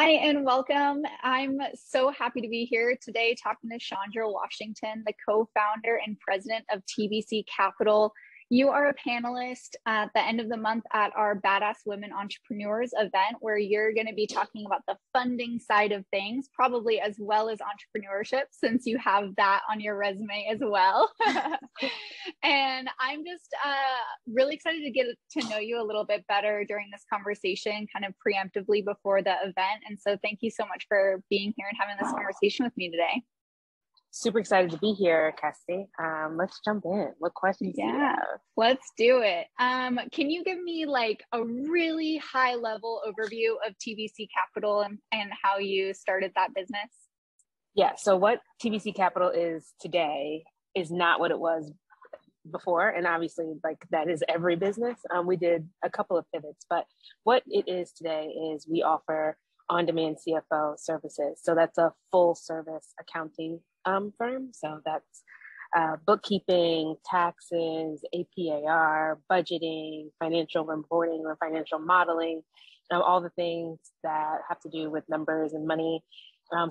Hi and welcome. I'm so happy to be here today talking to Shondra Washington, the co-founder and president of TBC Capital. You are a panelist at the end of the month at our Badass Women Entrepreneurs event, where you're going to be talking about the funding side of things, probably as well as entrepreneurship, since you have that on your resume as well. And I'm just really excited to get to know you a little bit better during this conversation, kind of preemptively before the event. And so thank you so much for being here and having this conversation with me today. Super excited to be here, Cassie. Let's jump in. What questions do you have? Let's do it. Can you give me like a really high level overview of TBC Capital and how you started that business? Yeah, so what TBC Capital is today is not what it was before. And obviously, like that is every business. We did a couple of pivots, but what it is today is we offer on-demand CFO services. So that's a full service accounting firm. So that's bookkeeping, taxes, APAR, budgeting, financial reporting or financial modeling, all the things that have to do with numbers and money.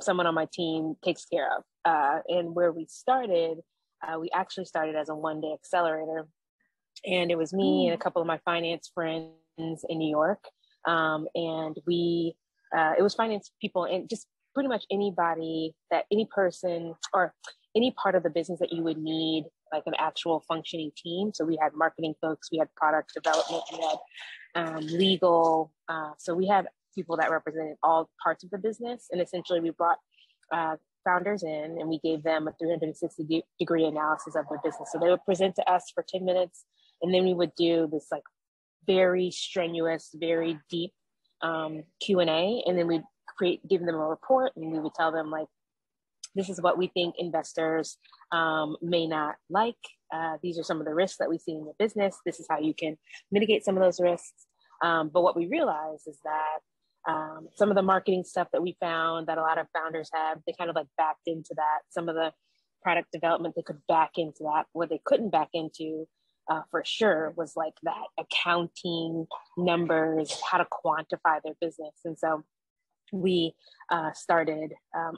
Someone on my team takes care of. And where we started, we actually started as a one-day accelerator. And it was me and a couple of my finance friends in New York. And it was finance people and just pretty much anybody that any person or any part of the business that you would need like an actual functioning team. So we had marketing folks, we had product development, we had legal. So we had people that represented all parts of the business. And essentially we brought founders in and we gave them a 360-degree analysis of their business. So they would present to us for 10 minutes and then we would do this like very strenuous, very deep Q&A, and then we'd give them a report and we would tell them like, this is what we think investors may not like. These are some of the risks that we see in the business. This is how you can mitigate some of those risks. But what we realized is that some of the marketing stuff that we found that a lot of founders have, they kind of like backed into that. Some of the product development, they could back into that. What they couldn't back into for sure was like that accounting numbers, how to quantify their business. And so we started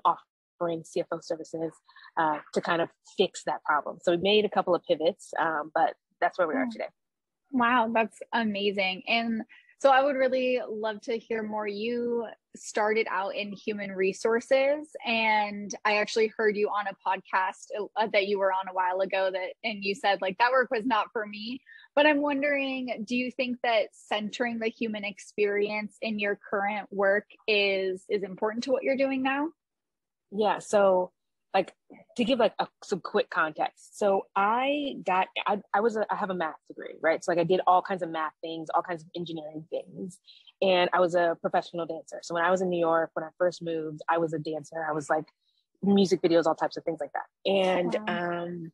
offering CFO services to kind of fix that problem. So we made a couple of pivots, but that's where we are today. Wow, that's amazing. And so I would really love to hear more. You started out in human resources, and I actually heard you on a podcast that you were on a while ago and you said like that work was not for me. But I'm wondering, do you think that centering the human experience in your current work is important to what you're doing now? Yeah. So like to give like some quick context. So I have a math degree, right? So like I did all kinds of math things, all kinds of engineering things. And I was a professional dancer. So when I was in New York, when I first moved, I was a dancer. I was like music videos, all types of things like that. And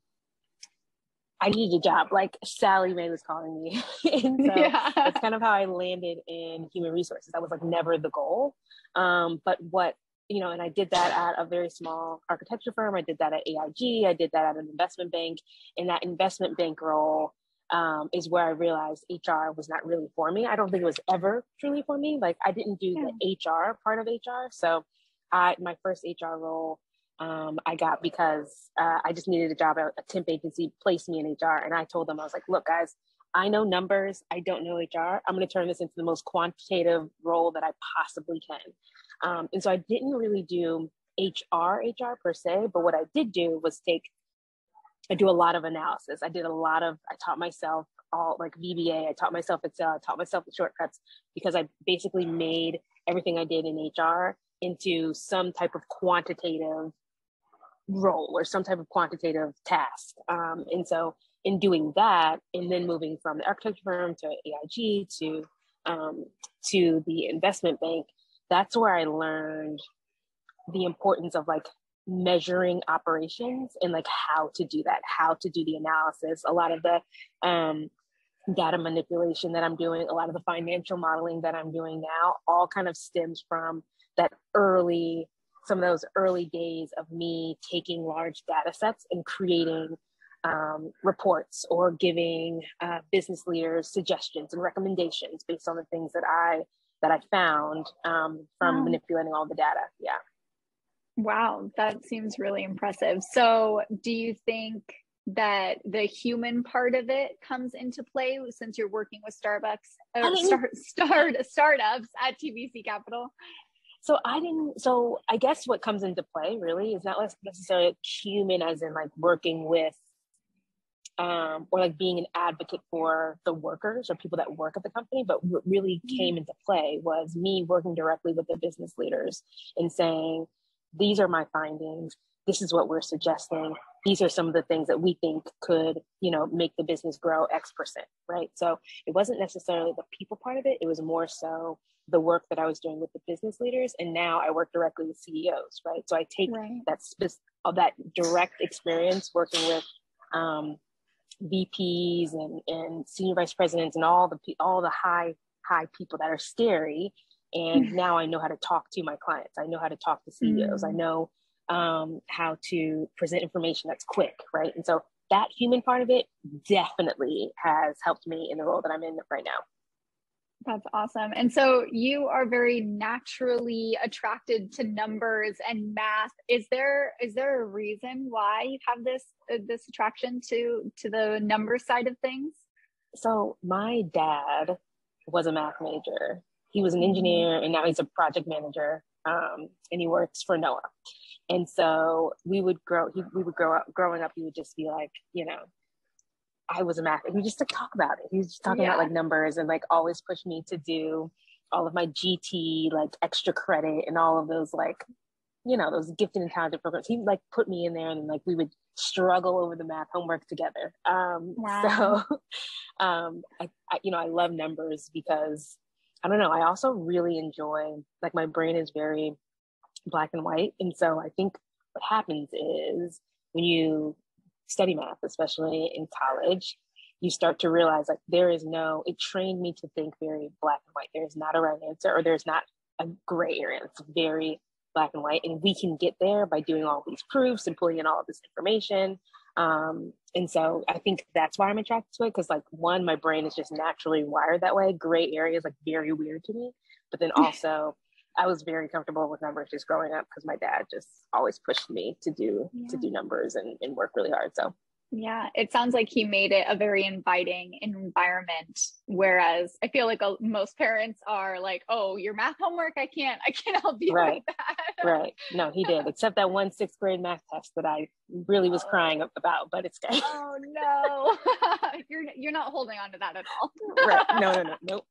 I needed a job, like Sally Mae was calling me. And so that's kind of how I landed in human resources. That was like never the goal. But and I did that at a very small architecture firm. I did that at AIG. I did that at an investment bank. And that investment bank role is where I realized HR was not really for me. I don't think it was ever truly for me. Like I didn't do the HR part of HR. So my first HR role, I got because I just needed a job at a temp agency, placed me in HR. And I told them, I was like, look, guys, I know numbers. I don't know HR. I'm going to turn this into the most quantitative role that I possibly can. And so I didn't really do HR per se, but what I did do was I do a lot of analysis. I taught myself all like VBA, I taught myself Excel, I taught myself the shortcuts because I basically made everything I did in HR into some type of quantitative role or some type of quantitative task. And so in doing that, and then moving from the architecture firm to AIG to the investment bank, that's where I learned the importance of like measuring operations and like how to do that, how to do the analysis. A lot of the data manipulation that I'm doing, a lot of the financial modeling that I'm doing now, all kind of stems from some of those early days of me taking large data sets and creating reports or giving business leaders suggestions and recommendations based on the things that I that I found from Wow. manipulating all the data. Yeah. Wow, that seems really impressive. So, do you think that the human part of it comes into play since you're working with Starbucks I or didn't, startups at TBC Capital? so I guess what comes into play really is not necessarily human as in like working with or like being an advocate for the workers or people that work at the company. But what really came into play was me working directly with the business leaders and saying, these are my findings. This is what we're suggesting. These are some of the things that we think could, make the business grow X%, right? So it wasn't necessarily the people part of it. It was more so the work that I was doing with the business leaders. And now I work directly with CEOs, right? So I take that direct experience working with VPs and senior vice presidents and all the high people that are scary. And now I know how to talk to my clients. I know how to talk to CEOs. I know how to present information that's quick, right? And so that human part of it definitely has helped me in the role that I'm in right now. That's awesome. And so you are very naturally attracted to numbers and math. Is there a reason why you have this attraction to the number side of things? So my dad was a math major. He was an engineer and now he's a project manager, and he works for NOAA. And so growing up, he would just be like, I was a math, and we just like talk about it. He was just talking about like numbers and like always pushed me to do all of my GT, like extra credit and all of those like, those gifted and talented programs. He like put me in there and like we would struggle over the math homework together. Wow. So I love numbers because I don't know. I also really enjoy, like my brain is very black and white. And so I think what happens is when you study math, especially in college, you start to realize like it trained me to think very black and white. There's not a right answer or there's not a gray area. It's very black and white. And we can get there by doing all these proofs and pulling in all of this information. And so I think that's why I'm attracted to it. Cause like one, my brain is just naturally wired that way. Gray area is like very weird to me, but then also I was very comfortable with numbers just growing up because my dad just always pushed me to do numbers and work really hard. So yeah, it sounds like he made it a very inviting environment. Whereas I feel like most parents are like, "Oh, your math homework, I can't help you with that." Right. No, he did, except that one 6th grade math test that I really was crying about, but it's good. Oh no, you're not holding on to that at all. Right. No, nope.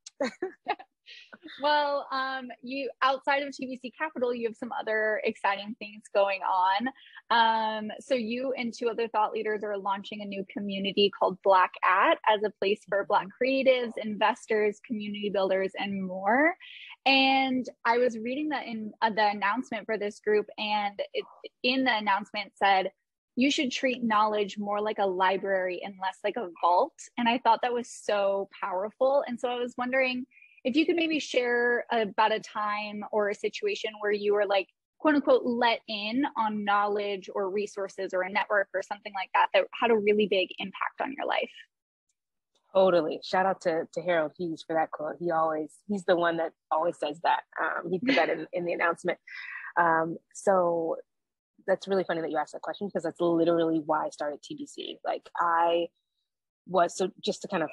Well, you outside of TBC Capital, you have some other exciting things going on. So you and 2 other thought leaders are launching a new community called Black At as a place for Black creatives, investors, community builders, and more. And I was reading that in the announcement for this group, and in the announcement said, you should treat knowledge more like a library and less like a vault. And I thought that was so powerful. And so I was wondering if you could maybe share about a time or a situation where you were like, quote unquote, let in on knowledge or resources or a network or something like that had a really big impact on your life. Totally. Shout out to Harold Hughes for that quote. He's the one that always says that. He put that in the announcement. So that's really funny that you asked that question because that's literally why I started TBC. Like so just to kind of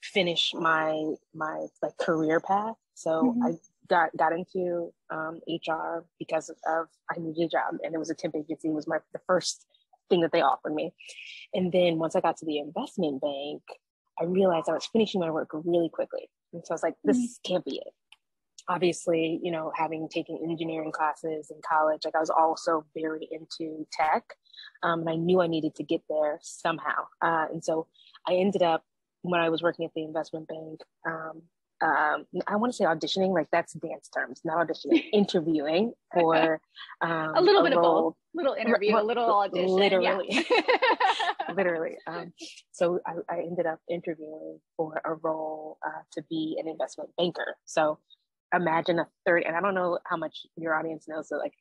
finish my like career path. So I got into HR because of I needed a job, and it was a temp agency. It was the first thing that they offered me. And then once I got to the investment bank, I realized I was finishing my work really quickly. And so I was like, this can't be it. Obviously, having taken engineering classes in college, like I was also very into tech, and I knew I needed to get there somehow. And so I ended up, when I was working at the investment bank, I want to say auditioning, like that's dance terms, not auditioning, interviewing for a little bit role. Of both, little interview, a little audition. Literally. Yeah. Literally. So I ended up interviewing for a role to be an investment banker. So imagine and I don't know how much your audience knows, so like,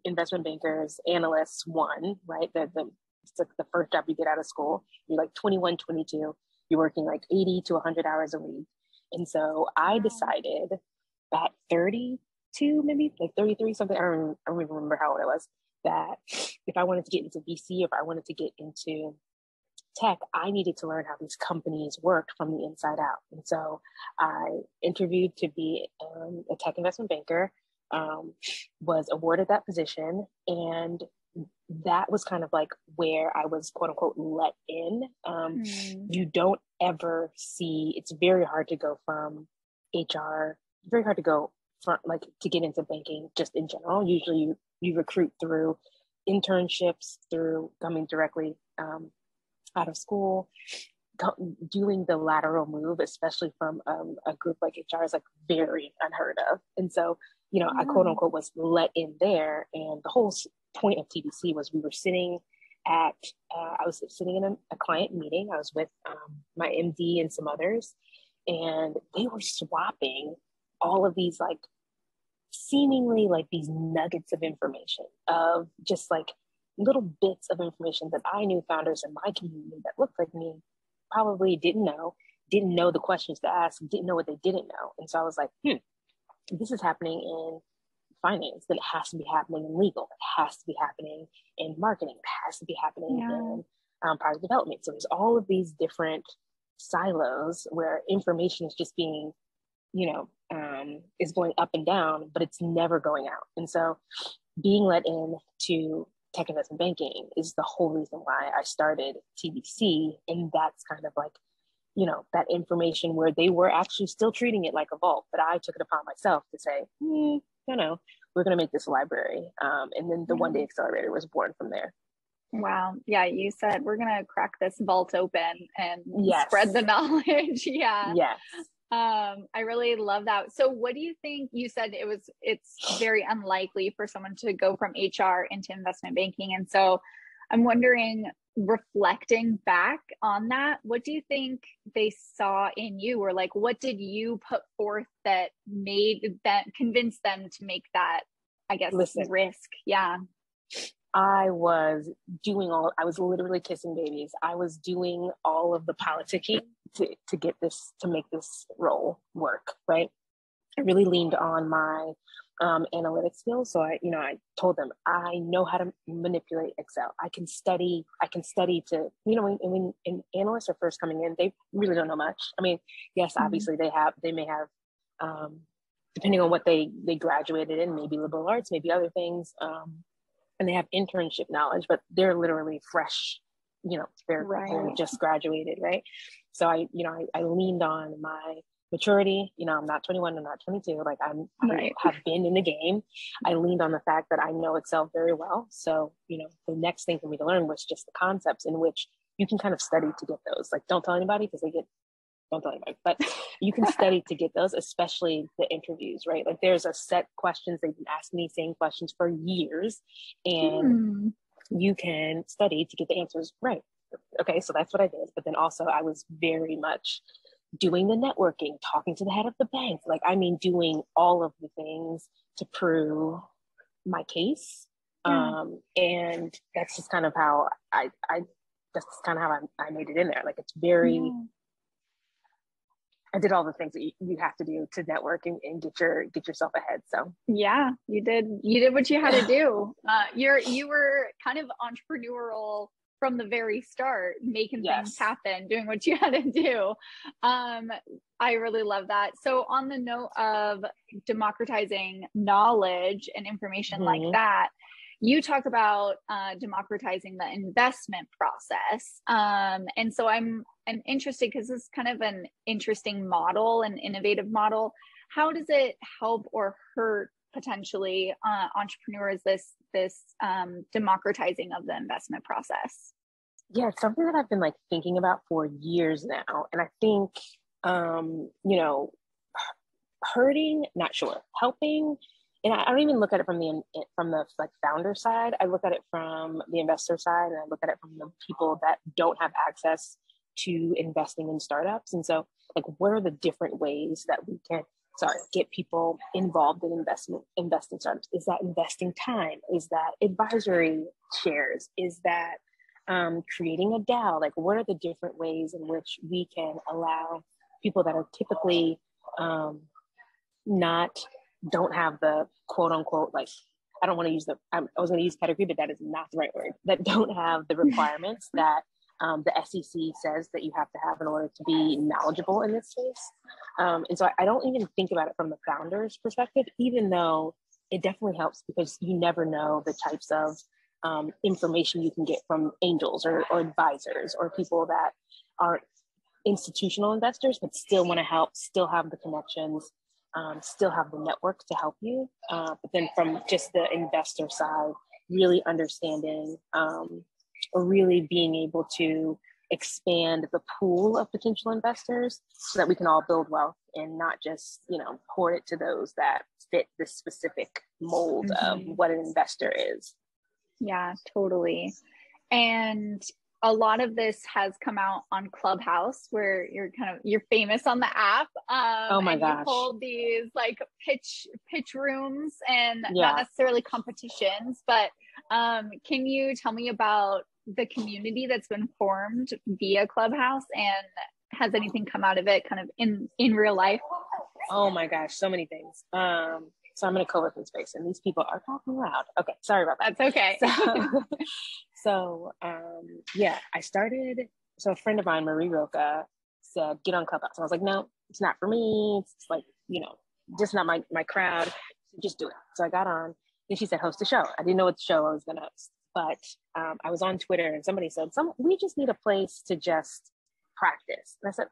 investment bankers, analysts, right? It's like the first job you get out of school. You're like 21, 22. You're working like 80 to 100 hours a week. And so I decided at 32, maybe like 33, something, I don't even remember how old I was, that if I wanted to get into VC, if I wanted to get into tech, I needed to learn how these companies worked from the inside out. And so I interviewed to be a tech investment banker, was awarded that position. And that was kind of like where I was, quote unquote, let in. You don't ever see, it's very hard to go from HR, very hard to go from like to get into banking just in general. Usually you recruit through internships, through coming directly out of school. Doing the lateral move, especially from a group like HR, is like very unheard of. And so, you know, I quote unquote was let in there. And the whole point of TBC was we were sitting at, I was sitting in a client meeting. I was with my MD and some others, and they were swapping all of these like seemingly like these nuggets of information, of just like little bits of information that I knew founders in my community that looked like me probably didn't know the questions to ask, didn't know what they didn't know. And so I was like, this is happening in finance, then it has to be happening in legal, it has to be happening in marketing, it has to be happening in product development. So there's all of these different silos where information is just being, you know, is going up and down, but it's never going out. And so being let in to tech investment banking is the whole reason why I started TBC. And that's kind of like, you know, that information where they were actually still treating it like a vault, but I took it upon myself to say, you know, we're going to make this a library. And then the One Day Accelerator was born from there. Wow. Yeah. You said we're going to crack this vault open and spread the knowledge. Yes. I really love that. So what do you think? You said it's very unlikely for someone to go from HR into investment banking. And so I'm wondering, reflecting back on that, what do you think they saw in you, or like, what did you put forth that convinced them to make that, I guess, risk? Yeah. I was literally kissing babies. I was doing all of the politicking to make this role work, right? I really leaned on my analytics skills. So I told them, I know how to manipulate Excel. I can study to, you know, when analysts are first coming in, they really don't know much. I mean, yes, obviously they may have, depending on what they graduated in, maybe liberal arts, maybe other things, and they have internship knowledge, but they're literally fresh, you know, they're just graduated, right? So I leaned on my maturity. You know, I'm not 21, I'm not 22. Like I have been in the game. I leaned on the fact that I know Excel very well. So, you know, the next thing for me to learn was just the concepts in which you can kind of study to get those. Like, don't tell anybody, but you can study to get those, especially the interviews, right? Like there's a set questions, they've been asking these same questions for years, and you can study to get the answers right. Okay, so that's what I did. But then also I was very much doing the networking, talking to the head of the bank, like, I mean, doing all of the things to prove my case. And that's just kind of how I made it in there. Like it's very, I did all the things that you have to do to network and get yourself ahead. So yeah, you did what you had to do. You were kind of entrepreneurial from the very start, making things happen, doing what you had to do. I really love that. So on the note of democratizing knowledge and information like that, you talk about democratizing the investment process. And so I'm interested because this is kind of an interesting model, an innovative model. How does it help or hurt potentially entrepreneurs, this democratizing of the investment process? Yeah, it's something that I've been like thinking about for years now. And I think, you know, hurting, not sure, helping. And I don't even look at it from the like founder side. I look at it from the investor side, and I look at it from the people that don't have access to investing in startups. And so like, what are the different ways that we can get people involved in investing startups? Is that investing time? Is that advisory shares? Is that creating a DAO? Like, what are the different ways in which we can allow people that are typically don't have the quote unquote, like, I don't want to use I was going to use pedigree, but that is not the right word, that don't have the requirements that the SEC says that you have to have in order to be knowledgeable in this space. And so I don't even think about it from the founder's perspective, even though it definitely helps, because you never know the types of information you can get from angels or advisors or people that aren't institutional investors, but still want to help, still have the connections, still have the network to help you. But then from just the investor side, really understanding or really being able to expand the pool of potential investors so that we can all build wealth and not just, hoard it to those that fit the specific mold of what an investor is. Yeah, totally. And a lot of this has come out on Clubhouse, where you're famous on the app. Oh my gosh. You hold these like pitch rooms, and not necessarily competitions, but can you tell me about the community that's been formed via Clubhouse, and has anything come out of it kind of in real life? Oh my gosh, so many things. So I'm in a co-working space and these people are talking loud. Okay, sorry about that. That's okay. So I started, so a friend of mine, Marie Roca, said, get on Clubhouse. And I was like, no, it's not for me. It's like, just not my crowd. So just do it. So I got on. Then she said, host a show. I didn't know what show I was going to host, but I was on Twitter and somebody said, we just need a place to just practice. And I said,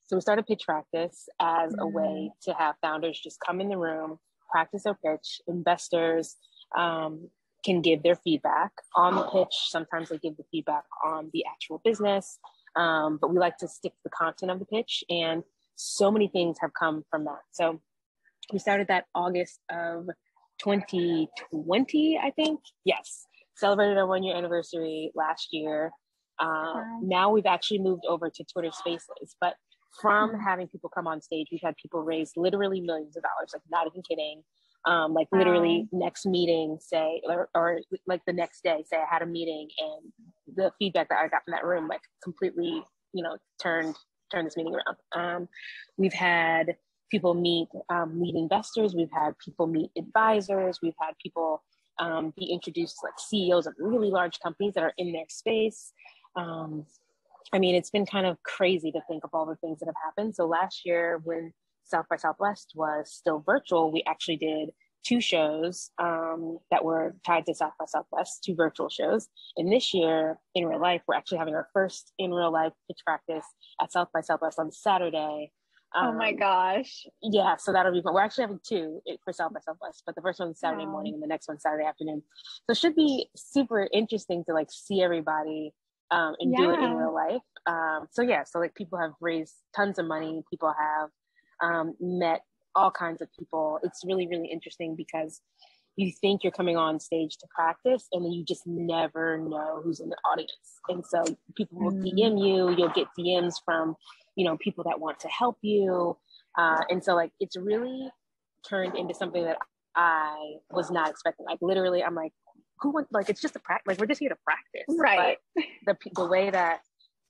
So we started pitch practice as a way to have founders just come in the room, practice their pitch. Investors can give their feedback on the pitch. Sometimes they give the feedback on the actual business, but we like to stick to the content of the pitch. And so many things have come from that. So we started that August of 2020, I think. Yes. Celebrated our 1-year anniversary last year. Now we've actually moved over to Twitter Spaces, but from having people come on stage, we've had people raise literally millions of dollars, like not even kidding. Literally next meeting, say, or like the next day, say I had a meeting and the feedback that I got from that room, like completely, turned this meeting around. We've had people meet investors. We've had people meet advisors. We've had people be introduced to like CEOs of really large companies that are in their space. It's been kind of crazy to think of all the things that have happened. So last year when South by Southwest was still virtual, we actually did 2 shows that were tied to South by Southwest, 2 virtual shows. And this year in real life, we're actually having our first in real life pitch practice at South by Southwest on Saturday. Oh my gosh. Yeah, so that'll be fun. We're actually having 2 for South by Southwest, but the first one's Saturday morning and the next one's Saturday afternoon. So it should be super interesting to like see everybody and do it in real life. So like people have raised tons of money. People have met all kinds of people. It's really, really interesting because you think you're coming on stage to practice and then you just never know who's in the audience. And so people will DM you, you'll get DMs from, people that want to help you. And so like, it's really turned into something that I was not expecting. Like literally, I'm like, who wants, like, it's just a practice, like we're just here to practice. Right. But the way that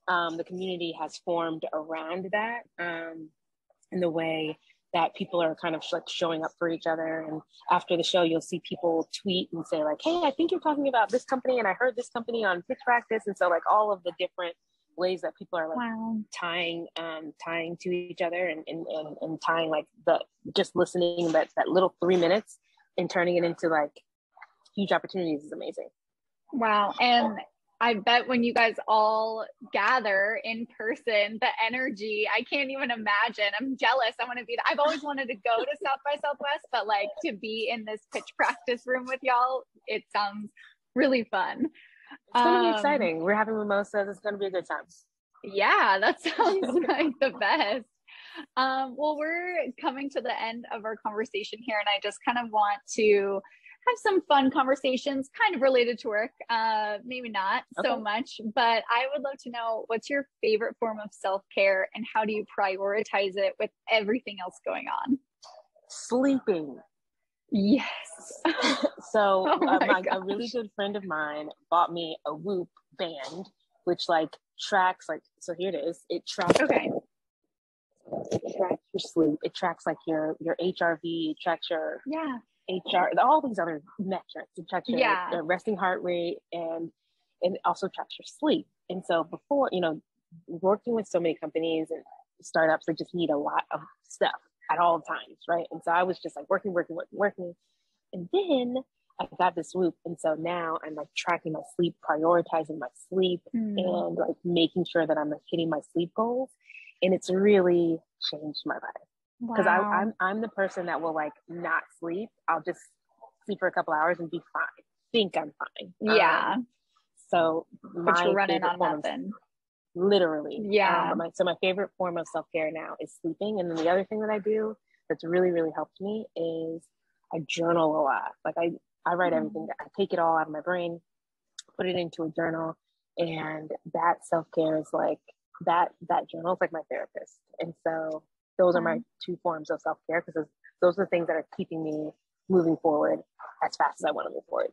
the community has formed around that, and the way that people are kind of like showing up for each other. And after the show, you'll see people tweet and say like, hey, I think you're talking about this company and I heard this company on pitch practice. And so like all of the different ways that people are like tying to each other and tying like the just listening that little 3 minutes and turning it into like huge opportunities is amazing. Wow. And I bet when you guys all gather in person, the energy, I can't even imagine. I'm jealous. I want to be, I've always wanted to go to South by Southwest, but like to be in this pitch practice room with y'all, it sounds really fun. It's going to be exciting. We're having mimosas. It's going to be a good time. Yeah, that sounds like the best. Well, we're coming to the end of our conversation here, and I just kind of want to have some fun conversations kind of related to work. Maybe not so much, but I would love to know, what's your favorite form of self-care and how do you prioritize it with everything else going on? Sleeping. Yes. So a really good friend of mine bought me a Whoop band, which like tracks like, so here it is. It tracks it tracks your sleep, it tracks like your HRV, it tracks your HR, all these other metrics. It tracks your resting heart rate, and it also tracks your sleep. And so before, working with so many companies and startups, they just need a lot of stuff at all times, right? And so I was just like working. And then I got this Swoop. And so now I'm like tracking my sleep, prioritizing my sleep, and like making sure that I'm like hitting my sleep goals. And it's really changed my life. Because I'm the person that will like not sleep. I'll just sleep for a couple hours and be fine. Think I'm fine. Yeah. So but you're running on nothing. Literally. Yeah. So my favorite form of self-care now is sleeping. And then the other thing that I do that's really, really helped me is I journal a lot. Like I write everything. I take it all out of my brain, put it into a journal. And that self-care is like, that journal is like my therapist. And so those are my two forms of self-care, because those are the things that are keeping me moving forward as fast as I want to move forward.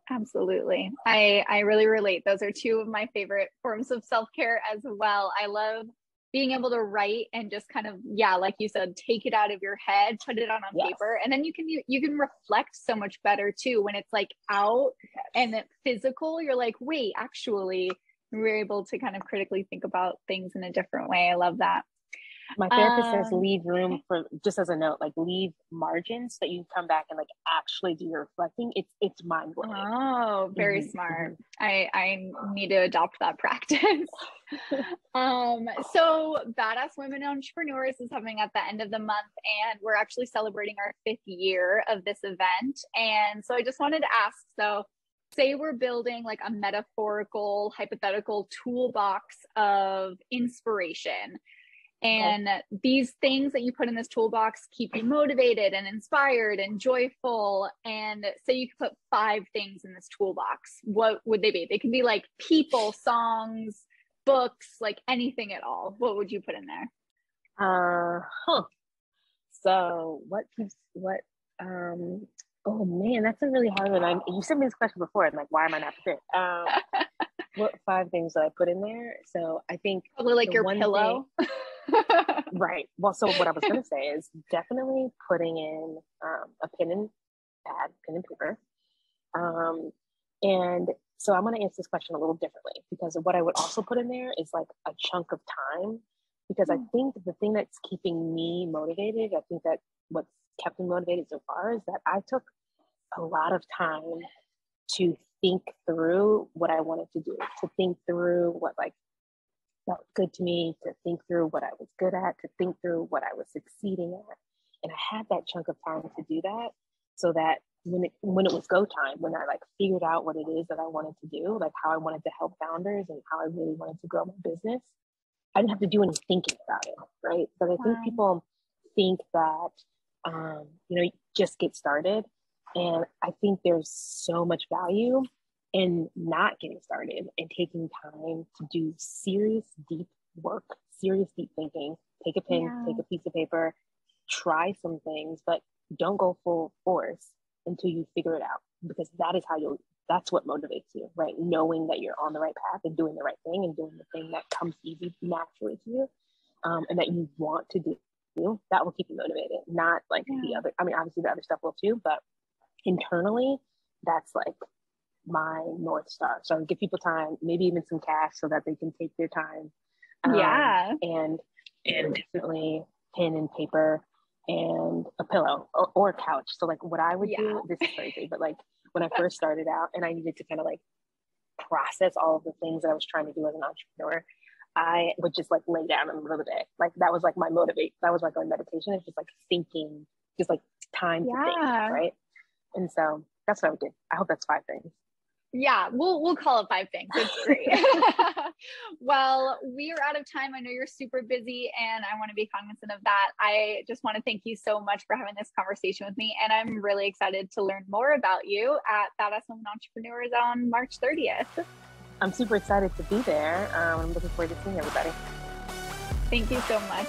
Absolutely. I really relate. Those are two of my favorite forms of self-care as well. I love being able to write and just kind of, like you said, take it out of your head, put it on paper. And then you can reflect so much better too. When it's like out and it's physical, you're like, wait, actually, we're able to kind of critically think about things in a different way. I love that. My therapist says leave room for, just as a note, like leave margins so that you come back and like actually do your reflecting. It's mind blowing. Oh, very smart. I need to adopt that practice. So Badass Women Entrepreneurs is coming at the end of the month, and we're actually celebrating our 5th year of this event. And so I just wanted to ask, so say we're building like a metaphorical, hypothetical toolbox of inspiration. And these things that you put in this toolbox keep you motivated and inspired and joyful. And say you could put 5 things in this toolbox. What would they be? They could be like people, songs, books, like anything at all. What would you put in there? So oh man, that's a really hard one. You sent me this question before, and like, why am I not prepared? What 5 things that I put in there? So I think probably like your pillow. Right. Well, so what I was going to say is definitely putting in a pen and paper. And so I'm going to answer this question a little differently, because what I would also put in there is like a chunk of time, because I think the thing that's keeping me motivated, I think that what's kept me motivated so far is that I took a lot of time to think through what I wanted to do, to think through what like felt good to me, to think through what I was good at, to think through what I was succeeding at. And I had that chunk of time to do that, so that when it was go time, when I like figured out what it is that I wanted to do, like how I wanted to help founders and how I really wanted to grow my business, I didn't have to do any thinking about it, right? But I think people think that, you just get started. And I think there's so much value in not getting started and taking time to do serious, deep work, serious, deep thinking. Take a pen, take a piece of paper, try some things, but don't go full force until you figure it out, because that's what motivates you, right? Knowing that you're on the right path and doing the right thing and doing the thing that comes easy naturally to you, and that you want to do, that will keep you motivated. Not like the other, obviously the other stuff will too, but internally, that's like my North Star. So I give people time, maybe even some cash so that they can take their time. And definitely pen and paper and a pillow or a couch. So like what I would do, this is crazy, but like when I first started out and I needed to kind of like process all of the things that I was trying to do as an entrepreneur, I would just like lay down in the middle of the day. Like that was like my that was like my meditation. It's just like thinking, just like time to think, right? And so that's what I would do. I hope that's 5 things. Yeah, we'll call it 5 things. It's great. Well, we are out of time. I know you're super busy, and I want to be cognizant of that. I just want to thank you so much for having this conversation with me, and I'm really excited to learn more about you at Badass Women Entrepreneurs on March 30th. I'm super excited to be there. I'm looking forward to seeing everybody. Thank you so much.